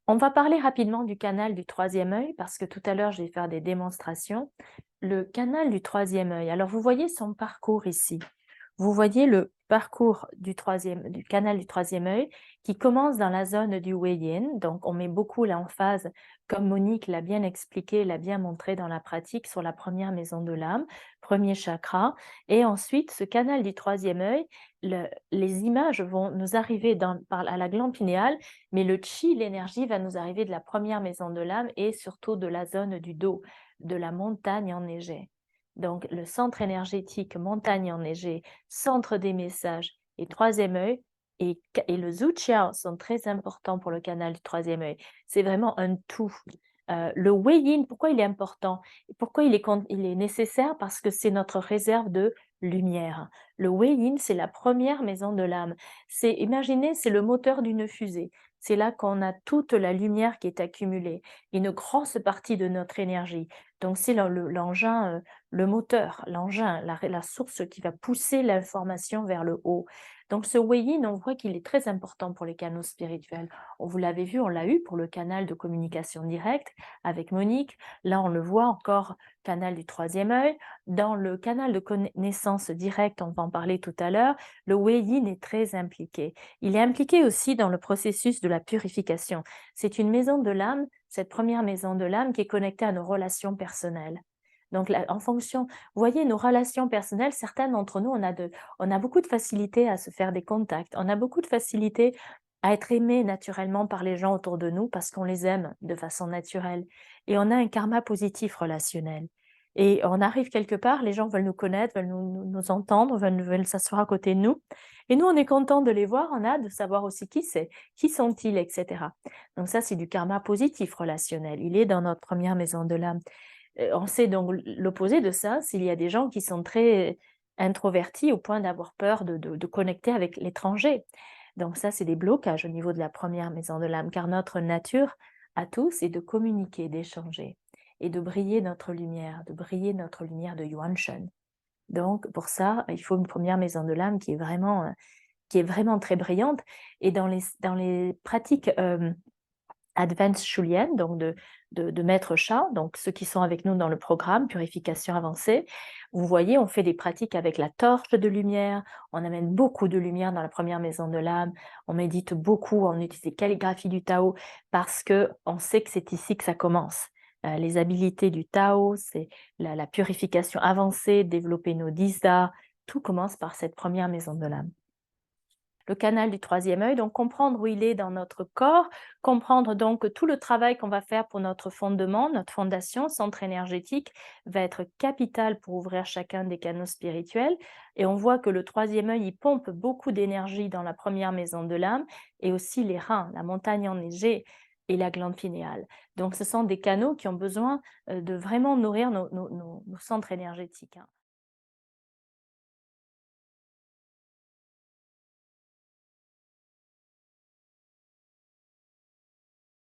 On va parler rapidement du canal du troisième œil parce que tout à l'heure, je vais faire des démonstrations. Le canal du troisième œil. Alors, vous voyez son parcours ici. Vous voyez le parcours du canal du troisième œil qui commence dans la zone du Wei-Yin. Donc, on met beaucoup l'emphase, comme Monique l'a bien expliqué, l'a bien montré dans la pratique, sur la première maison de l'âme, premier chakra. Et ensuite, ce canal du troisième œil, les images vont nous arriver à la glande pinéale, mais le chi, l'énergie, va nous arriver de la première maison de l'âme et surtout de la zone du dos, de la montagne enneigée. Donc, le centre énergétique, montagne enneigée, centre des messages et troisième œil, et le Zuqiao sont très importants pour le canal du troisième œil. C'est vraiment un tout. Le Wei-Yin, pourquoi il est important? Pourquoi il est nécessaire? Parce que c'est notre réserve de lumière. Le Wei-Yin, c'est la première maison de l'âme. Imaginez, c'est le moteur d'une fusée. C'est là qu'on a toute la lumière qui est accumulée, une grosse partie de notre énergie. Donc, c'est l'engin, le moteur, l'engin, la source qui va pousser l'information vers le haut. Donc, ce Wei-Yin, on voit qu'il est très important pour les canaux spirituels. Vous l'avez vu, on l'a eu pour le canal de communication directe avec Monique. Là, on le voit encore, canal du troisième œil. Dans le canal de connaissance directe, on va en parler tout à l'heure, le Wei-Yin est très impliqué. Il est impliqué aussi dans le processus de la purification. C'est une maison de l'âme, cette première maison de l'âme qui est connectée à nos relations personnelles. Donc, en fonction, vous voyez, nos relations personnelles, certains d'entre nous, on a beaucoup de facilité à se faire des contacts, on a beaucoup de facilité à être aimé naturellement par les gens autour de nous parce qu'on les aime de façon naturelle. Et on a un karma positif relationnel. Et on arrive quelque part, les gens veulent nous connaître, veulent nous entendre, veulent s'asseoir à côté de nous. Et nous, on est content de les voir, on a hâte de savoir aussi qui c'est, qui sont-ils, etc. Donc ça, c'est du karma positif relationnel. Il est dans notre première maison de l'âme. On sait donc l'opposé de ça, s'il y a des gens qui sont très introvertis au point d'avoir peur de connecter avec l'étranger. Donc ça, c'est des blocages au niveau de la première maison de l'âme, car notre nature à tous, c'est de communiquer, d'échanger et de briller notre lumière de Yuan Shen. Donc pour ça, il faut une première maison de l'âme qui est vraiment très brillante. Et dans les pratiques Advanced Shulian, donc de Maître Sha, donc ceux qui sont avec nous dans le programme Purification avancée. Vous voyez, on fait des pratiques avec la torche de lumière, on amène beaucoup de lumière dans la première maison de l'âme, on médite beaucoup, on utilise les calligraphies du Tao, parce qu'on sait que c'est ici que ça commence. Les habilités du Tao, c'est la purification avancée, développer nos 10 arts, tout commence par cette première maison de l'âme. Le canal du troisième œil, donc comprendre où il est dans notre corps, comprendre donc tout le travail qu'on va faire pour notre fondement, notre fondation, centre énergétique, va être capital pour ouvrir chacun des canaux spirituels. Et on voit que le troisième œil, il pompe beaucoup d'énergie dans la première maison de l'âme, et aussi les reins, la montagne enneigée et la glande pinéale. Donc ce sont des canaux qui ont besoin de vraiment nourrir nos centres énergétiques, hein.